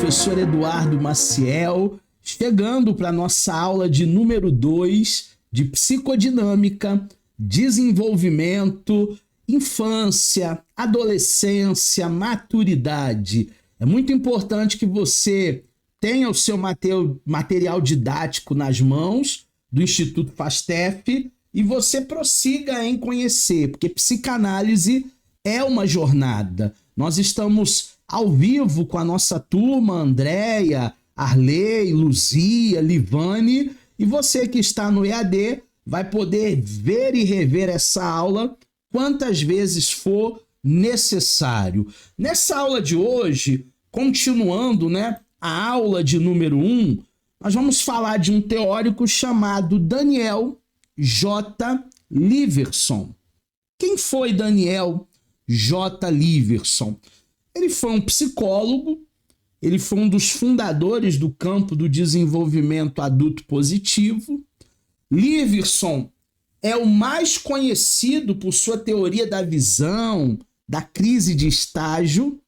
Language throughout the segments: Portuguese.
professor Eduardo Maciel, chegando para a nossa aula de número 2 de psicodinâmica, desenvolvimento, infância, adolescência, maturidade. É muito importante que você tenha o seu material didático nas mãos do Instituto FASTEF e você prossiga em conhecer, porque psicanálise é uma jornada. Nós estamos ao vivo com a nossa turma, Andréia, Arley, Luzia, Livane, e você que está no EAD vai poder ver e rever essa aula quantas vezes for necessário. Nessa aula de hoje, continuando, a aula de número 1, nós vamos falar de um teórico chamado Daniel J. Leverson. Quem foi Daniel J. Leverson? Ele foi um psicólogo, ele foi um dos fundadores do campo do desenvolvimento adulto positivo. Leverson é o mais conhecido por sua teoria da visão, da crise de estágio.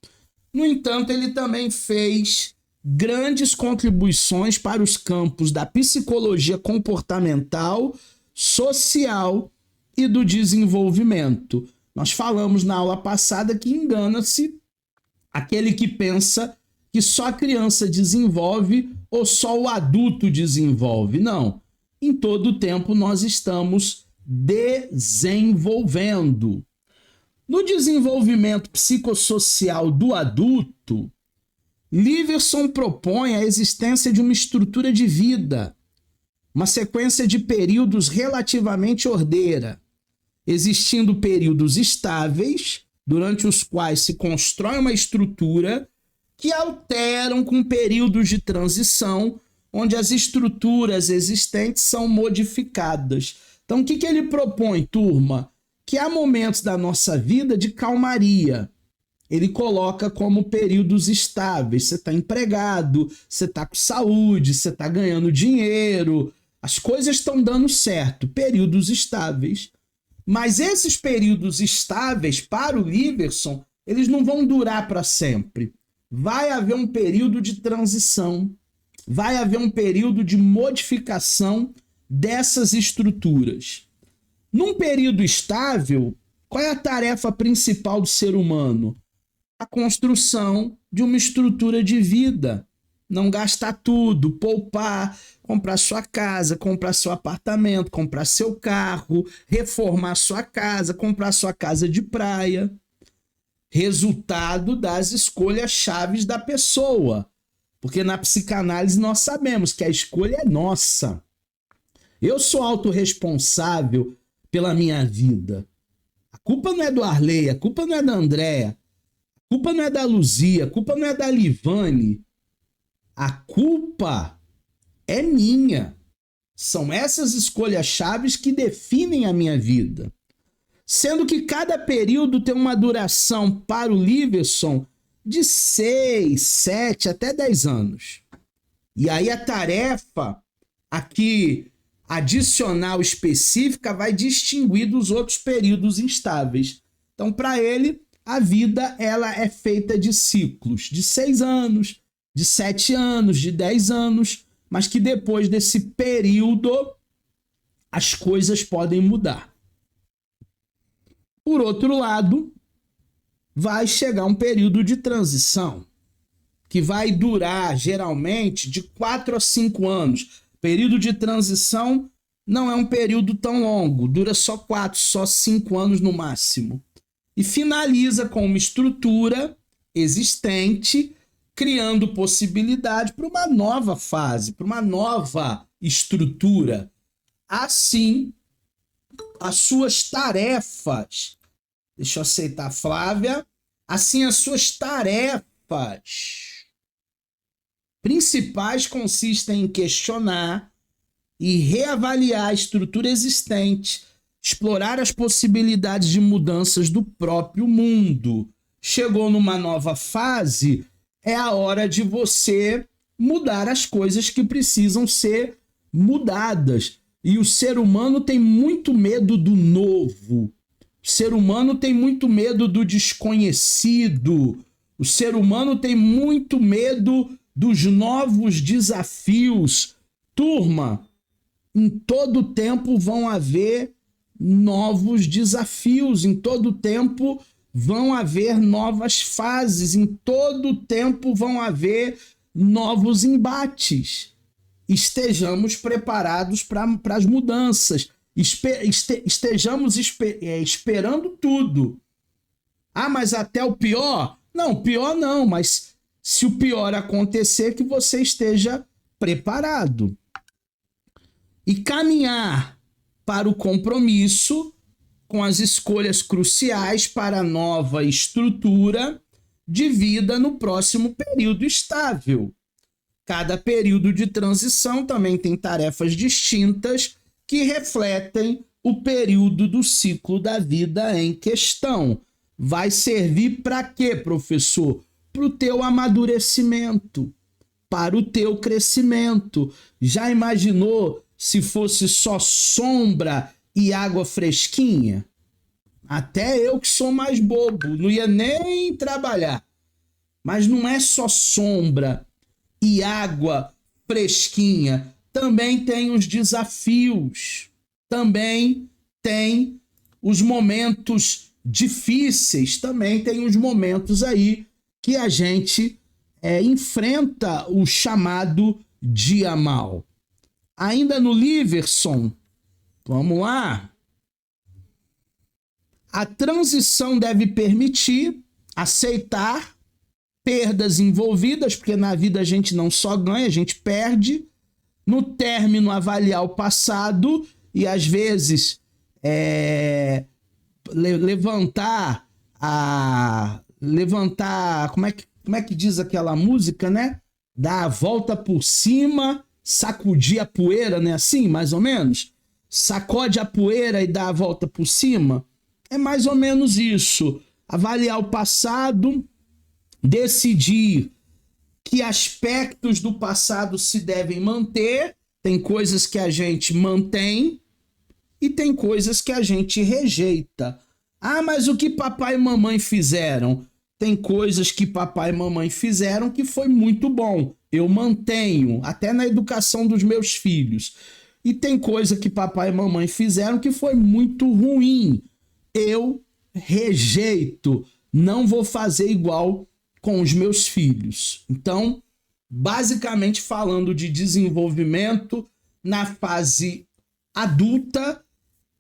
No entanto, ele também fez grandes contribuições para os campos da psicologia comportamental, social e do desenvolvimento. Nós falamos na aula passada que engana-se aquele que pensa que só a criança desenvolve ou só o adulto desenvolve. Não. Em todo o tempo nós estamos desenvolvendo. No desenvolvimento psicossocial do adulto, Leverson propõe a existência de uma estrutura de vida, uma sequência de períodos relativamente ordeira, existindo períodos estáveis, durante os quais se constrói uma estrutura que alteram com períodos de transição, onde as estruturas existentes são modificadas. Então, o que ele propõe, turma? Que há momentos da nossa vida de calmaria. Ele coloca como períodos estáveis. Você está empregado, você está com saúde, você está ganhando dinheiro, as coisas estão dando certo, períodos estáveis. Mas esses períodos estáveis, para o Leverson, eles não vão durar para sempre. Vai haver um período de transição, vai haver um período de modificação dessas estruturas. Num período estável, qual é a tarefa principal do ser humano? A construção de uma estrutura de vida. Não gastar tudo, poupar, comprar sua casa, comprar seu apartamento, comprar seu carro, reformar sua casa, comprar sua casa de praia. Resultado das escolhas chaves da pessoa. Porque na psicanálise nós sabemos que a escolha é nossa. Eu sou autorresponsável pela minha vida. A culpa não é do Arley, a culpa não é da Andréia, a culpa não é da Luzia, a culpa não é da Livane. A culpa é minha. São essas escolhas chaves que definem a minha vida. Sendo que cada período tem uma duração para o Leverson de 6, 7 até 10 anos. E aí a tarefa aqui adicional específica vai distinguir dos outros períodos instáveis. Então, para ele, a vida ela é feita de ciclos de 6 anos, de 7 anos, de 10 anos, mas que depois desse período as coisas podem mudar. Por outro lado, vai chegar um período de transição, que vai durar geralmente de 4 a 5 anos. Período de transição não é um período tão longo, dura só 4, só 5 anos no máximo. E finaliza com uma estrutura existente, criando possibilidade para uma nova fase, para uma nova estrutura. Assim, as suas tarefas, deixa eu aceitar, Flávia, assim as suas tarefas principais consistem em questionar e reavaliar a estrutura existente, explorar as possibilidades de mudanças do próprio mundo. Chegou numa nova fase, é a hora de você mudar as coisas que precisam ser mudadas. E o ser humano tem muito medo do novo. O ser humano tem muito medo do desconhecido. O ser humano tem muito medo dos novos desafios. Turma, em todo tempo vão haver novos desafios, em todo tempo vão haver novas fases, em todo tempo vão haver novos embates. Estejamos preparados para as mudanças, estejamos esperando tudo. Ah, mas até o pior? Não, pior não, mas se o pior acontecer, que você esteja preparado. E caminhar para o compromisso com as escolhas cruciais para a nova estrutura de vida no próximo período estável. Cada período de transição também tem tarefas distintas que refletem o período do ciclo da vida em questão. Vai servir para quê, professor? Para o teu amadurecimento, para o teu crescimento. Já imaginou se fosse só sombra e água fresquinha? Até eu que sou mais bobo, não ia nem trabalhar. Mas não é só sombra e água fresquinha. Também tem os desafios. Também tem os momentos difíceis. Também tem os momentos aí que a gente enfrenta o chamado dia mal. Ainda no Liverson, vamos lá. A transição deve permitir aceitar perdas envolvidas, porque na vida a gente não só ganha, a gente perde. No término, avaliar o passado e, às vezes, levantar, como é que diz aquela música, né? Dar a volta por cima, sacudir a poeira, né? Assim, mais ou menos. Sacode a poeira e dá a volta por cima. É mais ou menos isso. Avaliar o passado, decidir que aspectos do passado se devem manter. Tem coisas que a gente mantém e tem coisas que a gente rejeita. Ah, mas o que papai e mamãe fizeram? Tem coisas que papai e mamãe fizeram que foi muito bom. Eu mantenho, até na educação dos meus filhos. E tem coisa que papai e mamãe fizeram que foi muito ruim. Eu rejeito. Não vou fazer igual com os meus filhos. Então, basicamente falando de desenvolvimento na fase adulta,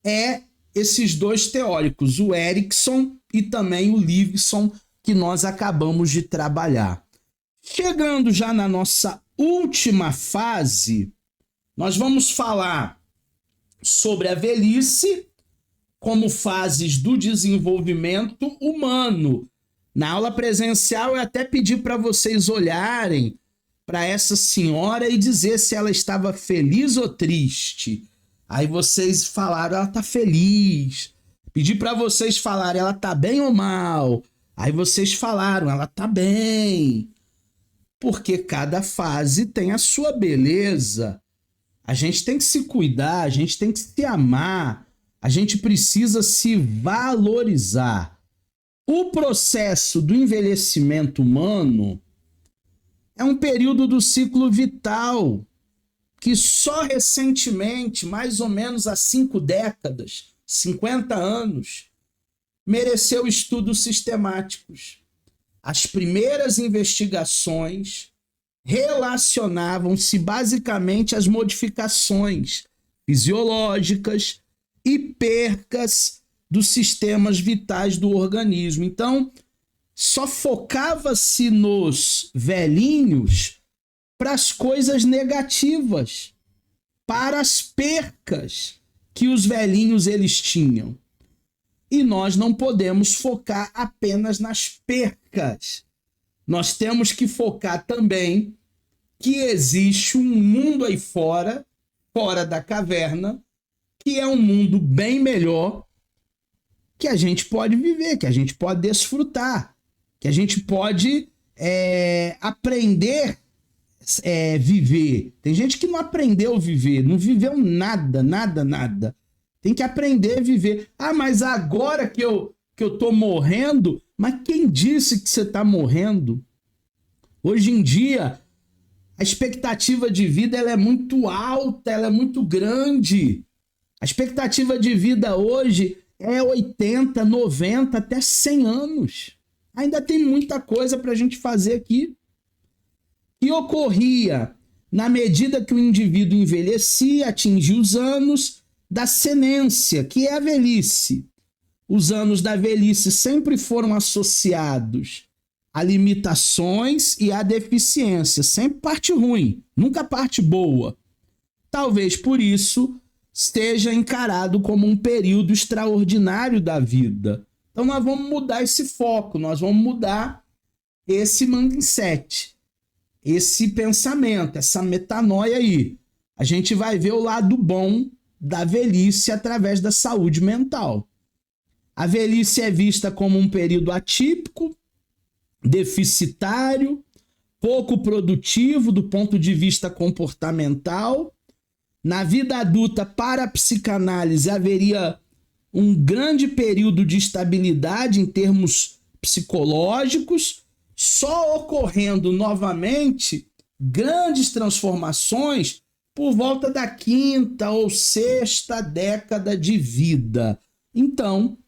é esses dois teóricos, o Erikson e também o Liveson, que nós acabamos de trabalhar. Chegando já na nossa última fase, nós vamos falar sobre a velhice como fases do desenvolvimento humano. Na aula presencial, eu até pedi para vocês olharem para essa senhora e dizer se ela estava feliz ou triste. Aí vocês falaram, ela está feliz. Pedi para vocês falarem, ela está bem ou mal. Aí vocês falaram, ela está bem. Porque cada fase tem a sua beleza. A gente tem que se cuidar, a gente tem que se amar, a gente precisa se valorizar. O processo do envelhecimento humano é um período do ciclo vital que só recentemente, mais ou menos há 5 décadas, 50 anos, mereceu estudos sistemáticos. As primeiras investigações relacionavam-se basicamente às modificações fisiológicas e percas dos sistemas vitais do organismo. Então, só focava-se nos velhinhos para as coisas negativas, para as percas que os velhinhos eles tinham. E nós não podemos focar apenas nas percas. Nós temos que focar também que existe um mundo aí fora, fora da caverna, que é um mundo bem melhor, que a gente pode viver, que a gente pode desfrutar, que a gente pode aprender a viver. Tem gente que não aprendeu a viver, não viveu nada. Tem que aprender a viver. Ah, mas agora que eu tô morrendo, mas quem disse que você tá morrendo? Hoje em dia, A expectativa de vida ela é muito alta, ela é muito grande. A expectativa de vida hoje é 80, 90, até 100 anos. Ainda tem muita coisa para a gente fazer aqui. E ocorria na medida que o indivíduo envelhecia, atingia os anos da senência, que é a velhice. Os anos da velhice sempre foram associados a limitações e a deficiência, sempre parte ruim, nunca parte boa. Talvez por isso esteja encarado como um período extraordinário da vida. Então nós vamos mudar esse foco, nós vamos mudar esse mindset, esse pensamento, essa metanoia aí. A gente vai ver o lado bom da velhice através da saúde mental. A velhice é vista como um período atípico, deficitário, pouco produtivo do ponto de vista comportamental. Na vida adulta, para a psicanálise, haveria um grande período de estabilidade em termos psicológicos, só ocorrendo novamente grandes transformações por volta da 5ª ou 6ª década de vida. Então,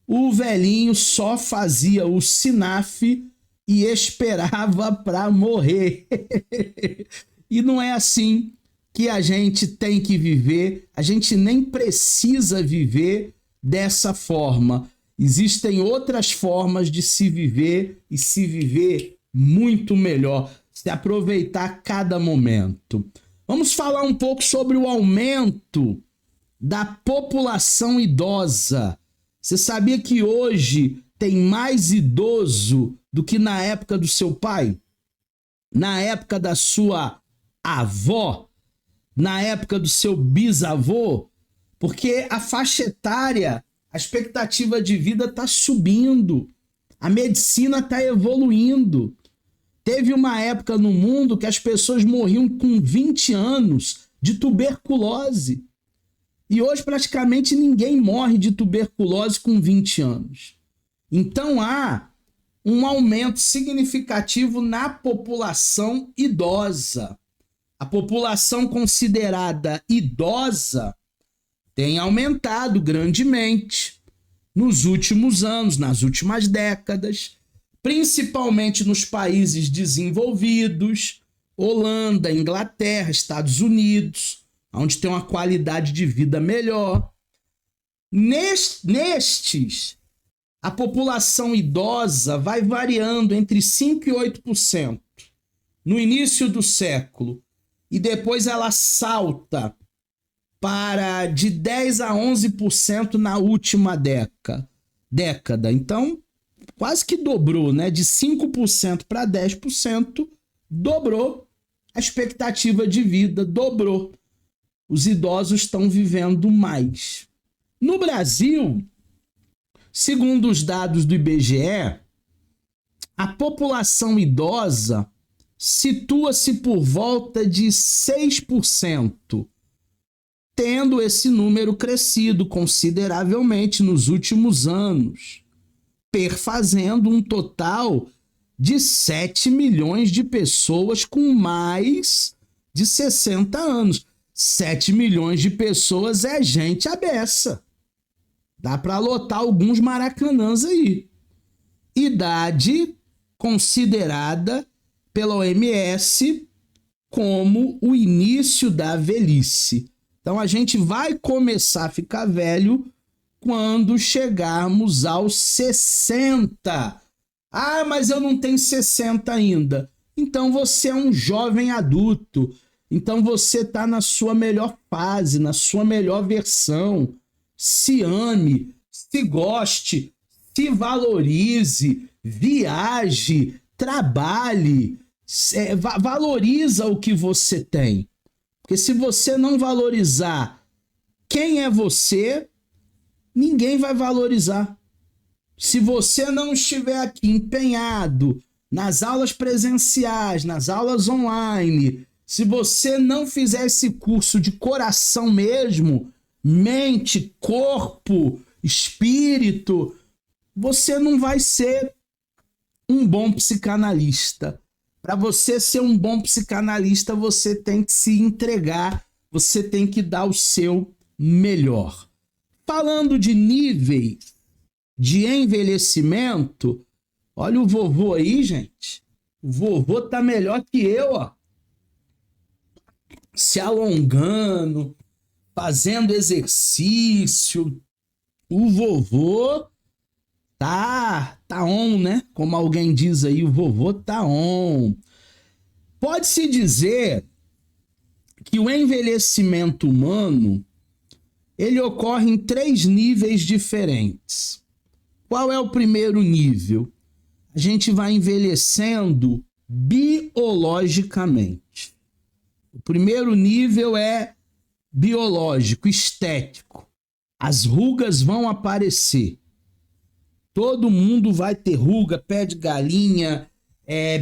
o velhinho só fazia o SINAF e esperava para morrer. E não é assim que a gente tem que viver, a gente nem precisa viver dessa forma. Existem outras formas de se viver e se viver muito melhor, se aproveitar cada momento. Vamos falar um pouco sobre o aumento da população idosa. Você sabia que hoje tem mais idoso do que na época do seu pai? Na época da sua avó? Na época do seu bisavô? Porque a faixa etária, a expectativa de vida está subindo. A medicina está evoluindo. Teve uma época no mundo que as pessoas morriam com 20 anos de tuberculose. E hoje praticamente ninguém morre de tuberculose com 20 anos. Então há um aumento significativo na população idosa. A população considerada idosa tem aumentado grandemente nos últimos anos, nas últimas décadas, principalmente nos países desenvolvidos, Holanda, Inglaterra, Estados Unidos, onde tem uma qualidade de vida melhor. Nestes, a população idosa vai variando entre 5% e 8% no início do século, e depois ela salta para de 10% a 11% na última década. Então, quase que dobrou, né? De 5% para 10%, dobrou a expectativa de vida, dobrou. Os idosos estão vivendo mais. No Brasil, segundo os dados do IBGE, a população idosa situa-se por volta de 6%, tendo esse número crescido consideravelmente nos últimos anos, perfazendo um total de 7 milhões de pessoas com mais de 60 anos. 7 milhões de pessoas é gente à beça. Dá para lotar alguns maracanãs aí. Idade considerada pela OMS como o início da velhice. Então a gente vai começar a ficar velho quando chegarmos aos 60. Ah, mas eu não tenho 60 ainda. Então você é um jovem adulto. Então você está na sua melhor fase, na sua melhor versão. Se ame, se goste, se valorize, viaje, trabalhe, valoriza o que você tem. Porque se você não valorizar quem é você, ninguém vai valorizar. Se você não estiver aqui empenhado nas aulas presenciais, nas aulas online, se você não fizer esse curso de coração mesmo, mente, corpo, espírito, você não vai ser um bom psicanalista. Para você ser um bom psicanalista, você tem que se entregar, você tem que dar o seu melhor. Falando de níveis de envelhecimento, olha o vovô aí, gente. O vovô tá melhor que eu, ó. Se alongando, fazendo exercício. O vovô tá on, né? Como alguém diz aí, o vovô tá on. Pode-se dizer que o envelhecimento humano, ele ocorre em 3 níveis diferentes. Qual é o primeiro nível? A gente vai envelhecendo biologicamente. O primeiro nível é biológico, estético. As rugas vão aparecer. Todo mundo vai ter ruga, pé de galinha,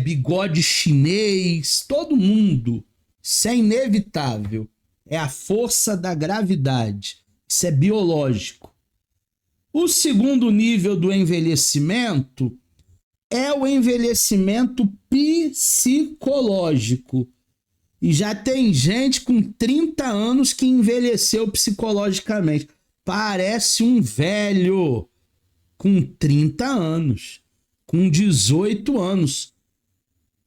bigode chinês, todo mundo. Isso é inevitável. É a força da gravidade. Isso é biológico. O segundo nível do envelhecimento é o envelhecimento psicológico. E já tem gente com 30 anos que envelheceu psicologicamente. Parece um velho com 30 anos, com 18 anos.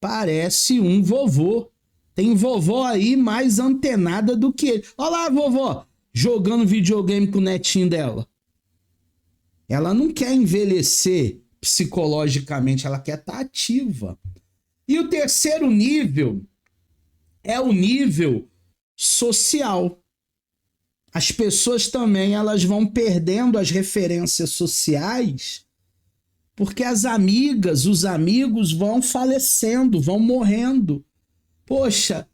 Parece um vovô. Tem vovó aí mais antenada do que ele. Olha lá, vovó, jogando videogame com o netinho dela. Ela não quer envelhecer psicologicamente, ela quer estar ativa. E o terceiro nível é o nível social. As pessoas também elas vão perdendo as referências sociais porque as amigas, os amigos vão falecendo, vão morrendo. Poxa,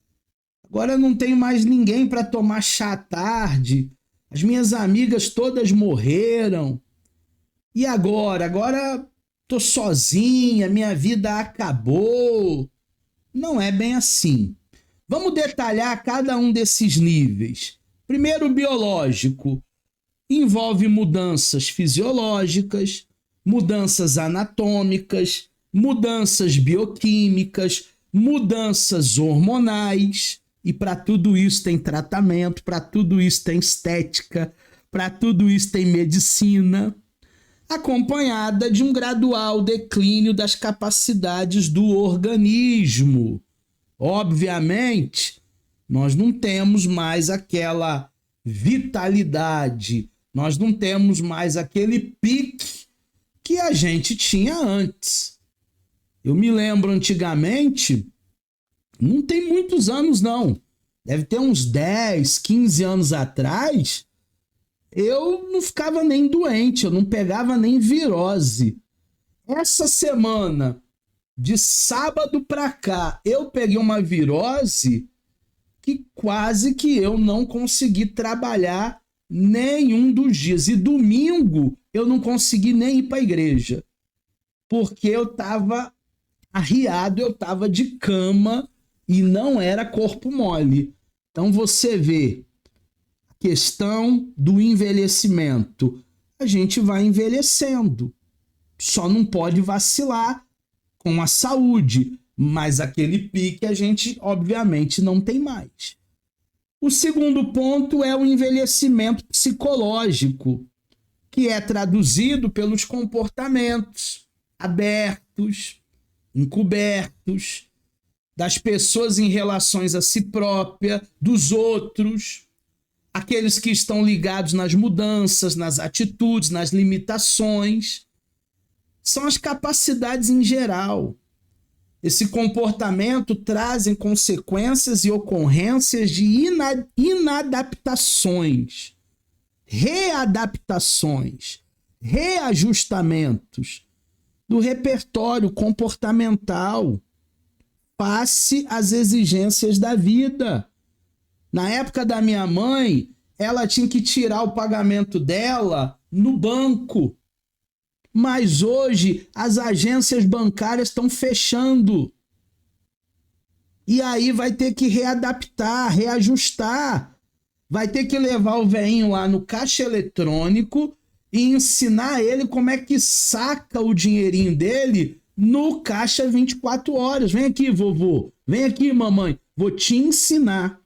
agora não tenho mais ninguém para tomar chá à tarde. As minhas amigas todas morreram. E agora? Agora tô sozinha, minha vida acabou. Não é bem assim. Vamos detalhar cada um desses níveis. Primeiro, biológico. Envolve mudanças fisiológicas, mudanças anatômicas, mudanças bioquímicas, mudanças hormonais. E para tudo isso tem tratamento, para tudo isso tem estética, para tudo isso tem medicina, acompanhada de um gradual declínio das capacidades do organismo. Obviamente, nós não temos mais aquela vitalidade, nós não temos mais aquele pique que a gente tinha antes. Eu me lembro antigamente, não tem muitos anos não, deve ter uns 10, 15 anos atrás, eu não ficava nem doente, eu não pegava nem virose. Essa semana, de sábado pra cá, eu peguei uma virose que quase que eu não consegui trabalhar nenhum dos dias. E domingo eu não consegui nem ir para a igreja, porque eu estava arriado, eu estava de cama e não era corpo mole. Então você vê a questão do envelhecimento. A gente vai envelhecendo, só não pode vacilar com a saúde, mas aquele pique a gente obviamente não tem mais. O segundo ponto é o envelhecimento psicológico, que é traduzido pelos comportamentos abertos, encobertos, das pessoas em relações a si própria, dos outros, aqueles que estão ligados nas mudanças, nas atitudes, nas limitações. São as capacidades em geral. Esse comportamento traz consequências e ocorrências de inadaptações, readaptações, reajustamentos do repertório comportamental face às exigências da vida. Na época da minha mãe, ela tinha que tirar o pagamento dela no banco. Mas hoje as agências bancárias estão fechando. E aí vai ter que readaptar, reajustar. Vai ter que levar o velhinho lá no caixa eletrônico e ensinar ele como é que saca o dinheirinho dele no Caixa 24 horas. Vem aqui, vovô. Vem aqui, mamãe. Vou te ensinar.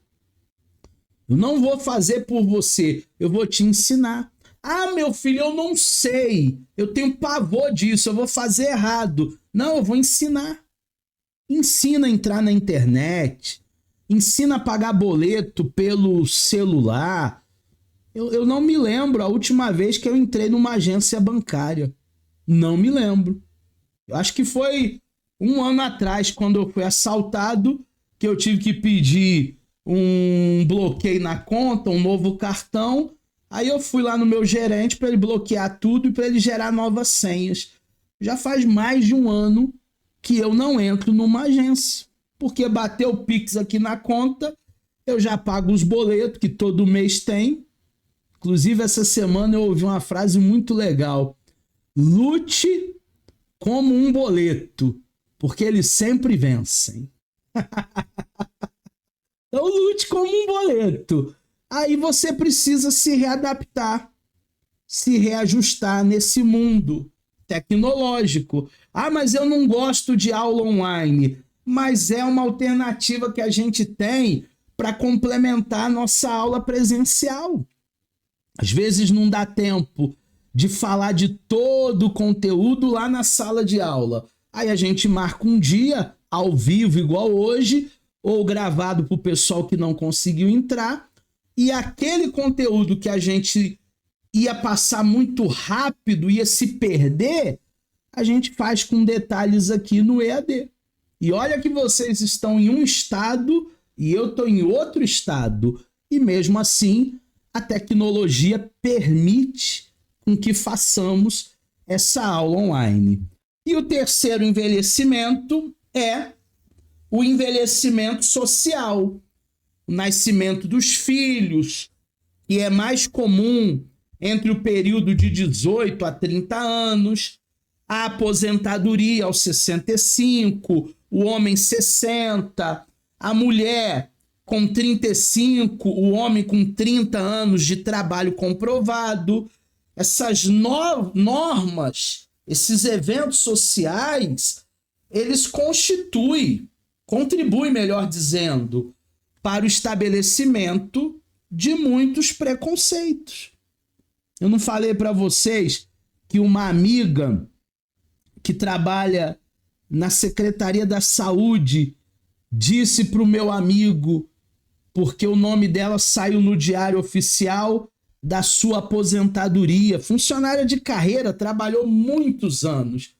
Eu não vou fazer por você, eu vou te ensinar. Ah, meu filho, eu não sei. Eu tenho pavor disso, eu vou fazer errado. Não, eu vou ensinar. Ensina a entrar na internet. Ensina a pagar boleto pelo celular. Eu não me lembro a última vez que eu entrei numa agência bancária. Não me lembro. Eu acho que foi 1 ano atrás, quando eu fui assaltado, que eu tive que pedir um bloqueio na conta, um novo cartão. Aí eu fui lá no meu gerente para ele bloquear tudo e para ele gerar novas senhas. Já faz mais de 1 ano que eu não entro numa agência. Porque bateu o Pix aqui na conta, eu já pago os boletos que todo mês tem. Inclusive, essa semana eu ouvi uma frase muito legal. Lute como um boleto, porque eles sempre vencem. Então, lute como um boleto. Aí você precisa se readaptar, se reajustar nesse mundo tecnológico. Ah, mas eu não gosto de aula online. Mas é uma alternativa que a gente tem para complementar a nossa aula presencial. Às vezes não dá tempo de falar de todo o conteúdo lá na sala de aula. Aí a gente marca um dia, ao vivo, igual hoje, ou gravado para o pessoal que não conseguiu entrar, e aquele conteúdo que a gente ia passar muito rápido, ia se perder, a gente faz com detalhes aqui no EAD. E olha que vocês estão em um estado e eu estou em outro estado. E mesmo assim, a tecnologia permite com que façamos essa aula online. E o terceiro envelhecimento é o envelhecimento social. O nascimento dos filhos, que é mais comum entre o período de 18 a 30 anos, a aposentadoria aos 65, o homem 60, a mulher com 35, o homem com 30 anos de trabalho comprovado. Essas normas, esses eventos sociais, eles contribuem, melhor dizendo, para o estabelecimento de muitos preconceitos. Eu não falei para vocês que uma amiga que trabalha na Secretaria da Saúde disse para o meu amigo, porque o nome dela saiu no Diário Oficial da sua aposentadoria, funcionária de carreira, trabalhou muitos anos,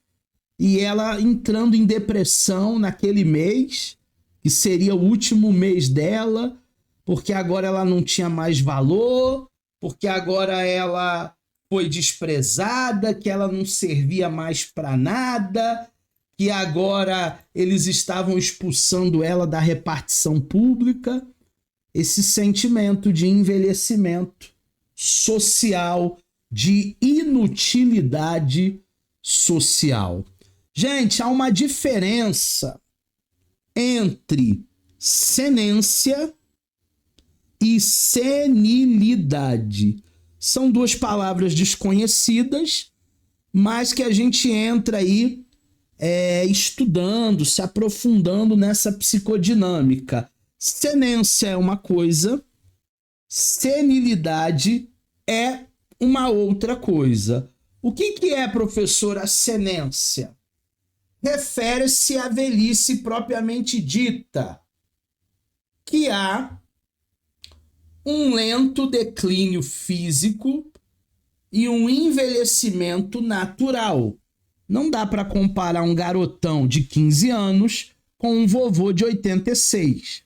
e ela entrando em depressão naquele mês, que seria o último mês dela, porque agora ela não tinha mais valor, porque agora ela foi desprezada, que ela não servia mais para nada, que agora eles estavam expulsando ela da repartição pública. Esse sentimento de envelhecimento social, de inutilidade social. Gente, há uma diferença entre senência e senilidade. São duas palavras desconhecidas, mas que a gente entra aí estudando, se aprofundando nessa psicodinâmica. Senência é uma coisa, senilidade é uma outra coisa. O que é, professor, a senência? Refere-se à velhice propriamente dita, que há um lento declínio físico e um envelhecimento natural. Não dá para comparar um garotão de 15 anos com um vovô de 86.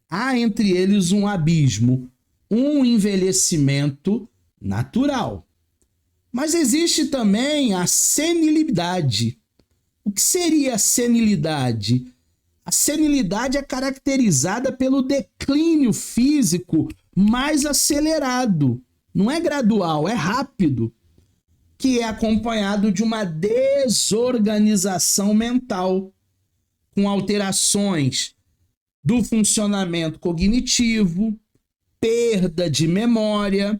Há entre eles um abismo, um envelhecimento natural. Mas existe também a senilidade. O que seria a senilidade? A senilidade é caracterizada pelo declínio físico mais acelerado. Não é gradual, é rápido, que é acompanhado de uma desorganização mental, com alterações do funcionamento cognitivo, perda de memória,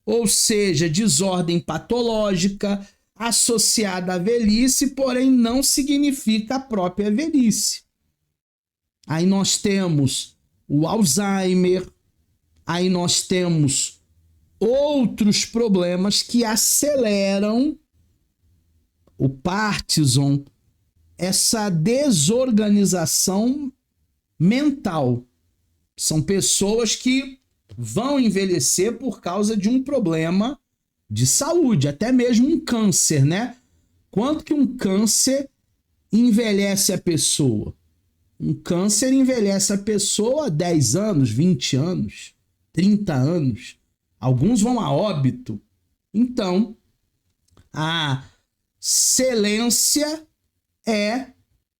ou seja, desordem patológica, associada à velhice, porém não significa a própria velhice. Aí nós temos o Alzheimer, aí nós temos outros problemas que aceleram o Parkinson, essa desorganização mental. São pessoas que vão envelhecer por causa de um problema de saúde, até mesmo um câncer, né? Quanto que um câncer envelhece a pessoa? Um câncer envelhece a pessoa 10 anos, 20 anos, 30 anos. Alguns vão a óbito. Então, a excelência é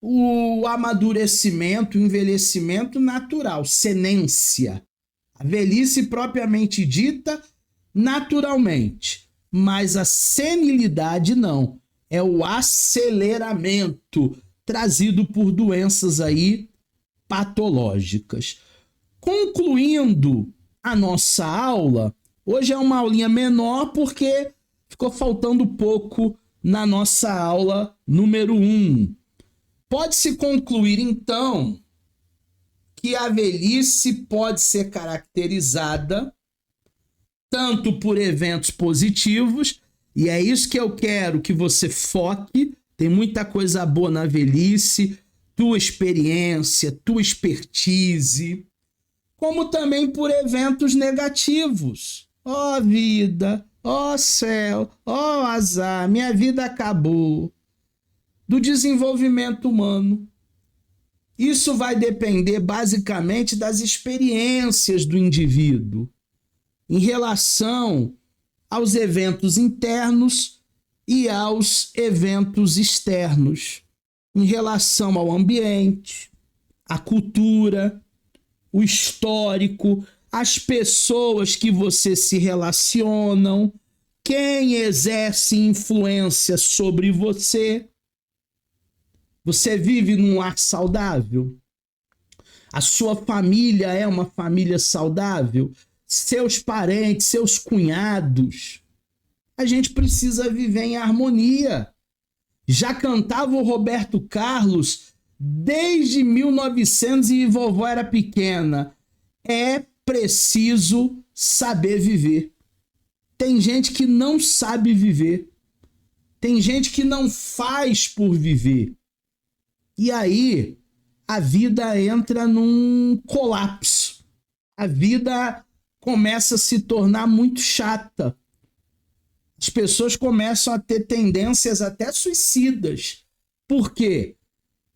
o amadurecimento, o envelhecimento natural, senência. A velhice propriamente dita, naturalmente. Mas a senilidade não. É o aceleramento trazido por doenças aí patológicas. Concluindo a nossa aula, hoje é uma aulinha menor porque ficou faltando pouco na nossa aula número 1. Pode-se concluir, então, que a velhice pode ser caracterizada tanto por eventos positivos, e é isso que eu quero que você foque. Tem muita coisa boa na velhice, tua experiência, tua expertise, como também por eventos negativos. Ó vida, ó céu, ó azar, minha vida acabou. Do desenvolvimento humano. Isso vai depender basicamente das experiências do indivíduo em relação aos eventos internos e aos eventos externos, em relação ao ambiente, à cultura, o histórico, as pessoas que você se relacionam, quem exerce influência sobre você. Você vive num lar saudável? A sua família é uma família saudável? Seus parentes, seus cunhados? A gente precisa viver em harmonia. Já cantava o Roberto Carlos desde 1900 e vovó era pequena. É preciso saber viver. Tem gente que não sabe viver. Tem gente que não faz por viver. E aí, a vida entra num colapso. A vida começa a se tornar muito chata. As pessoas começam a ter tendências até suicidas. Por quê?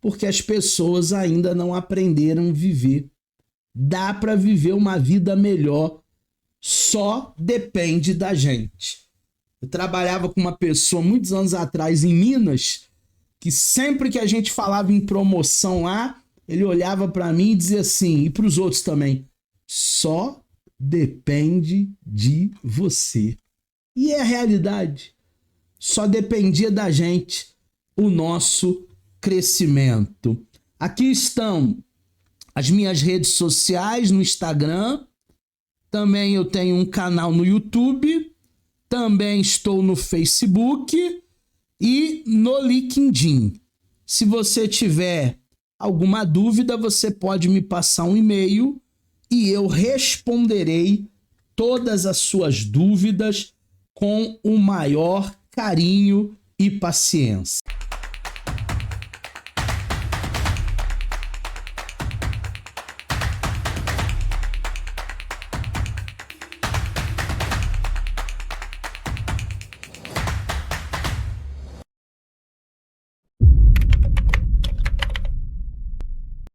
Porque as pessoas ainda não aprenderam a viver. Dá para viver uma vida melhor, só depende da gente. Eu trabalhava com uma pessoa muitos anos atrás em Minas, que sempre que a gente falava em promoção lá, ele olhava para mim e dizia assim, e para os outros também, só depende de você. E é a realidade. Só dependia da gente o nosso crescimento. Aqui estão as minhas redes sociais no Instagram. Também eu tenho um canal no YouTube. Também estou no Facebook e no LinkedIn. Se você tiver alguma dúvida, você pode me passar um e-mail e eu responderei todas as suas dúvidas com o maior carinho e paciência.